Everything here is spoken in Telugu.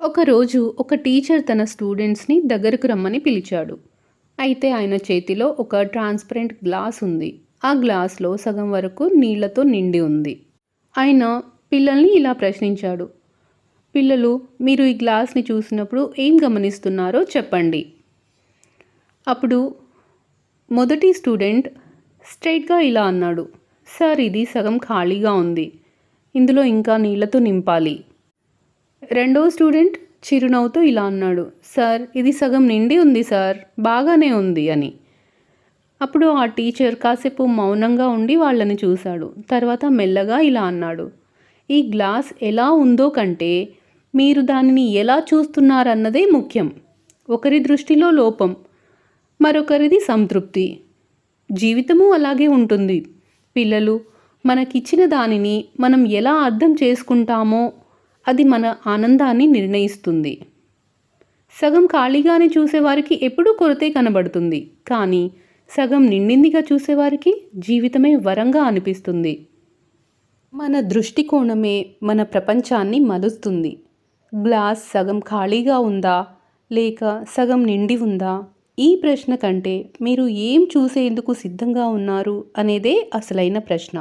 ఒకరోజు ఒక టీచర్ తన స్టూడెంట్స్ని దగ్గరకు రమ్మని పిలిచాడు. అయితే ఆయన చేతిలో ఒక ట్రాన్స్పరెంట్ గ్లాస్ ఉంది. ఆ గ్లాస్లో సగం వరకు నీళ్లతో నిండి ఉంది. ఆయన పిల్లల్ని ఇలా ప్రశ్నించాడు. పిల్లలు, మీరు ఈ గ్లాస్ని చూసినప్పుడు ఏం గమనిస్తున్నారో చెప్పండి. అప్పుడు మొదటి స్టూడెంట్ స్ట్రైట్గా ఇలా అన్నాడు, సార్, ఇది సగం ఖాళీగా ఉంది, ఇందులో ఇంకా నీళ్లతో నింపాలి. రెండో స్టూడెంట్ చిరునవ్వుతో ఇలా అన్నాడు, సార్, ఇది సగం నిండి ఉంది సార్, బాగానే ఉంది అని. అప్పుడు ఆ టీచర్ కాసేపు మౌనంగా ఉండి వాళ్ళని చూశాడు. తర్వాత మెల్లగా ఇలా అన్నాడు, ఈ గ్లాస్ ఎలా ఉందో కంటే మీరు దానిని ఎలా చూస్తున్నారన్నదే ముఖ్యం. ఒకరి దృష్టిలో లోపం, మరొకరిది సంతృప్తి. జీవితము అలాగే ఉంటుంది. పిల్లలు, మనకిచ్చిన దానిని మనం ఎలా అర్థం చేసుకుంటామో అది మన ఆనందాన్ని నిర్ణయిస్తుంది. సగం ఖాళీగానే చూసేవారికి ఎప్పుడూ కొరతే కనబడుతుంది, కానీ సగం నిండిందిగా చూసేవారికి జీవితమే వరంగా అనిపిస్తుంది. మన దృష్టికోణమే మన ప్రపంచాన్ని మలుస్తుంది. గ్లాస్ సగం ఖాళీగా ఉందా లేక సగం నిండి ఉందా? ఈ ప్రశ్న కంటే మీరు ఏం చూసేందుకు సిద్ధంగా ఉన్నారు అనేదే అసలైన ప్రశ్న.